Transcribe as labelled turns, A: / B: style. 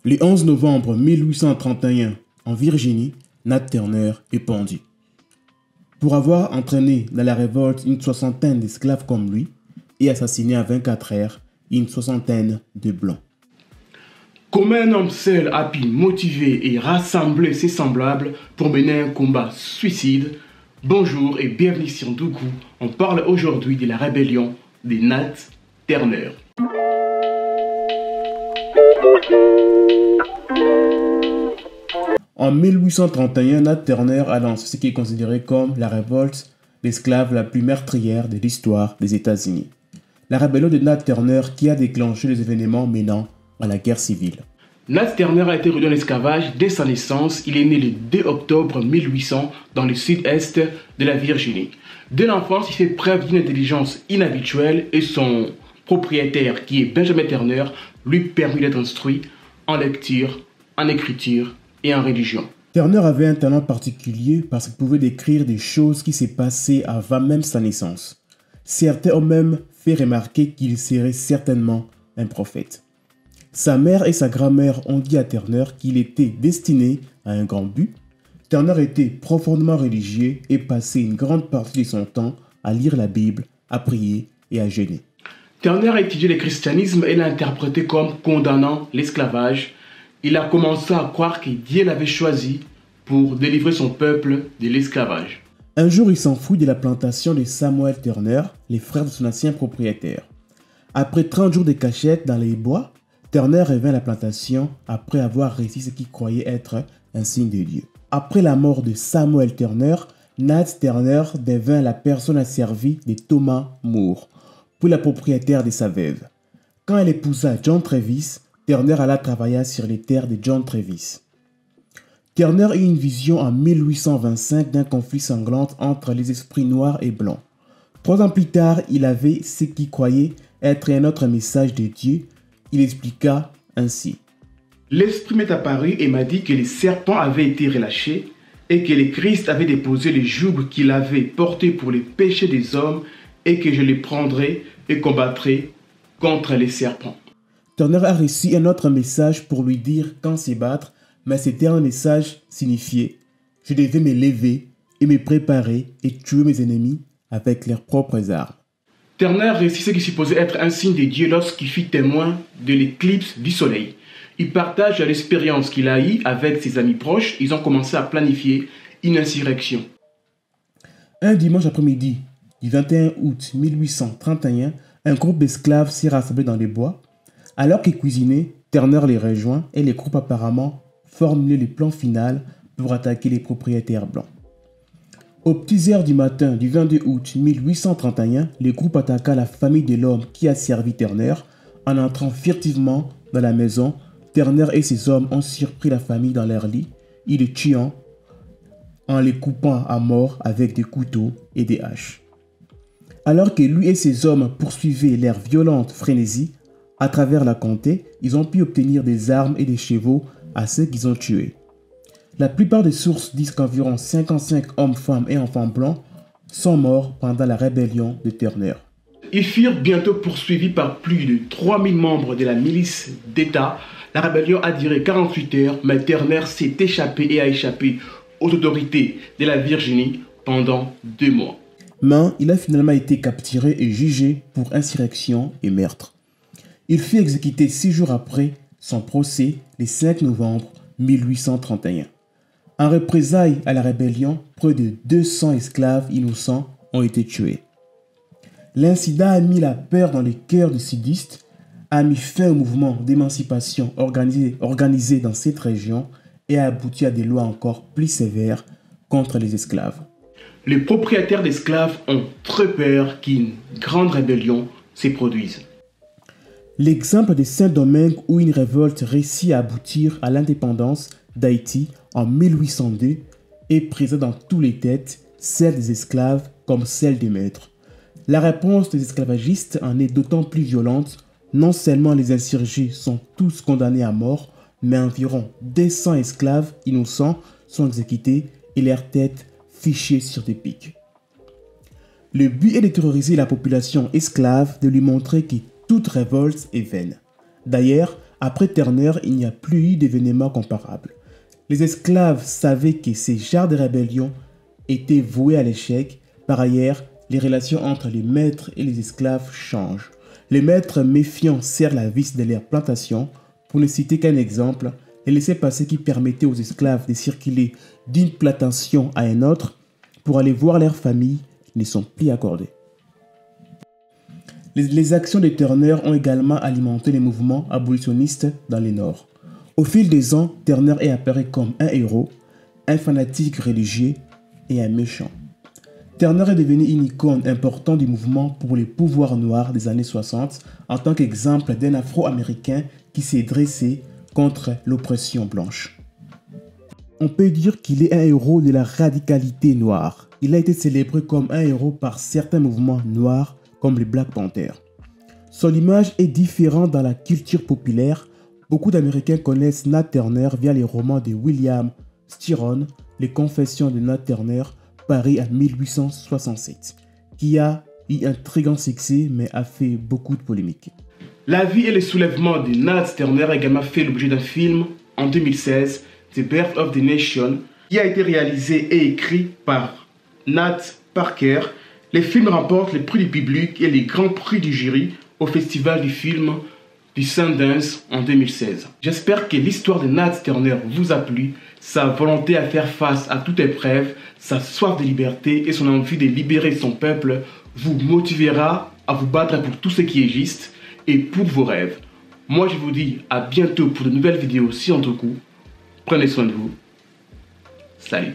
A: Le 11 novembre 1831, en Virginie, Nat Turner est pendu. Pour avoir entraîné dans la révolte une soixantaine d'esclaves comme lui et assassiné à 24 heures une soixantaine de blancs.
B: Comment un homme seul a pu motiver et rassembler ses semblables pour mener un combat suicide? Bonjour et bienvenue sur Ndougou. On parle aujourd'hui de la rébellion des Nat Turner.
A: En 1831, Nat Turner a lancé ce qui est considéré comme la révolte d'esclaves la plus meurtrière de l'histoire des États-Unis. La rébellion de Nat Turner qui a déclenché les événements menant à la guerre civile.
B: Nat Turner a été réduit en esclavage dès sa naissance. Il est né le 2 octobre 1800 dans le sud-est de la Virginie. Dès l'enfance, il fait preuve d'une intelligence inhabituelle et son propriétaire, qui est Benjamin Turner, lui permet d'être instruit en lecture, en écriture et en religion.
A: Turner avait un talent particulier parce qu'il pouvait décrire des choses qui s'est passées avant même sa naissance. Certains ont même fait remarquer qu'il serait certainement un prophète. Sa mère et sa grand-mère ont dit à Turner qu'il était destiné à un grand but. Turner était profondément religieux et passait une grande partie de son temps à lire la Bible, à prier et à jeûner.
B: Turner a étudié le christianisme et l'a interprété comme condamnant l'esclavage. Il a commencé à croire que Dieu l'avait choisi pour délivrer son peuple de l'esclavage.
A: Un jour, il s'enfuit de la plantation de Samuel Turner, les frères de son ancien propriétaire. Après 30 jours de cachette dans les bois, Turner revint à la plantation après avoir réussi ce qu'il croyait être un signe de Dieu. Après la mort de Samuel Turner, Nat Turner devint la personne asservie de Thomas Moore, puis la propriétaire de sa veuve. Quand elle épousa John Travis, Turner alla travailler sur les terres de John Travis. Turner eut une vision en 1825 d'un conflit sanglant entre les esprits noirs et blancs. 3 ans plus tard, il avait ce qu'il croyait être un autre message de Dieu. Il expliqua ainsi.
B: L'Esprit m'est apparu et m'a dit que les serpents avaient été relâchés et que le Christ avait déposé les jougs qu'il avait portés pour les péchés des hommes et que je les prendrais et combattrais contre les serpents.
A: Turner a reçu un autre message pour lui dire quand se battre, mais c'était un message signifié. Je devais me lever et me préparer et tuer mes ennemis avec leurs propres armes.
B: Turner réussit ce qui supposait être un signe de Dieu lorsqu'il fut témoin de l'éclipse du soleil. Il partage l'expérience qu'il a eue avec ses amis proches. Ils ont commencé à planifier une insurrection.
A: Un dimanche après-midi du 21 août 1831, un groupe d'esclaves s'est rassemblé dans les bois. Alors qu'ils cuisinaient, Turner les rejoint et les groupes apparemment formulaient le plan final pour attaquer les propriétaires blancs. Aux petites heures du matin du 22 août 1831, le groupe attaqua la famille de l'homme qui a servi Turner. En entrant furtivement dans la maison, Turner et ses hommes ont surpris la famille dans leur lit, ils les tuant en les coupant à mort avec des couteaux et des haches. Alors que lui et ses hommes poursuivaient leur violente frénésie, à travers la comté, ils ont pu obtenir des armes et des chevaux à ceux qu'ils ont tués. La plupart des sources disent qu'environ 55 hommes, femmes et enfants blancs sont morts pendant la rébellion de Turner.
B: Ils furent bientôt poursuivis par plus de 3000 membres de la milice d'État. La rébellion a duré 48 heures, mais Turner s'est échappé et a échappé aux autorités de la Virginie pendant 2 mois.
A: Mais il a finalement été capturé et jugé pour insurrection et meurtre. Il fut exécuté 6 jours après son procès, le 5 novembre 1831. En représailles à la rébellion, près de 200 esclaves innocents ont été tués. L'incident a mis la peur dans les cœurs des sudistes, a mis fin au mouvement d'émancipation organisé dans cette région et a abouti à des lois encore plus sévères contre les esclaves.
B: Les propriétaires d'esclaves ont très peur qu'une grande rébellion se produise.
A: L'exemple de Saint-Domingue où une révolte réussit à aboutir à l'indépendance d'Haïti en 1802 est présent dans tous les têtes, celle des esclaves comme celle des maîtres. La réponse des esclavagistes en est d'autant plus violente. Non seulement les insurgés sont tous condamnés à mort, mais environ 200 esclaves innocents sont exécutés et leurs têtes fichées sur des pics. Le but est de terroriser la population esclave, de lui montrer que toute révolte est vaine. D'ailleurs, Après Turner, il n'y a plus eu d'événements comparables. Les esclaves savaient que ces genres de rébellion étaient voués à l'échec. Par ailleurs, les relations entre les maîtres et les esclaves changent. Les maîtres méfiants serrent la vis de leurs plantations. Pour ne citer qu'un exemple, les laissez-passer qui permettaient aux esclaves de circuler d'une plantation à une autre pour aller voir leur famille ne sont plus accordés. Les actions de Turner ont également alimenté les mouvements abolitionnistes dans le Nord. Au fil des ans, Turner est apparu comme un héros, un fanatique religieux et un méchant. Turner est devenu une icône importante du mouvement pour les pouvoirs noirs des années 60 en tant qu'exemple d'un Afro-Américain qui s'est dressé contre l'oppression blanche. On peut dire qu'il est un héros de la radicalité noire. Il a été célébré comme un héros par certains mouvements noirs comme les Black Panthers. Son image est différente dans la culture populaire. Beaucoup d'Américains connaissent Nat Turner via les romans de William Styron, Les Confessions de Nat Turner, paru en 1867, qui a eu un très grand succès mais a fait beaucoup de polémiques.
B: La vie et le soulèvement de Nat Turner a également fait l'objet d'un film en 2016, The Birth of the Nation, qui a été réalisé et écrit par Nat Parker. Les films remportent les prix du public et les grands prix du jury au festival du film du Sundance en 2016. J'espère que l'histoire de Nat Turner vous a plu. Sa volonté à faire face à toute épreuve, sa soif de liberté et son envie de libérer son peuple vous motivera à vous battre pour tout ce qui est juste et pour vos rêves. Moi je vous dis à bientôt pour de nouvelles vidéos ci entre coups. Prenez soin de vous. Salut.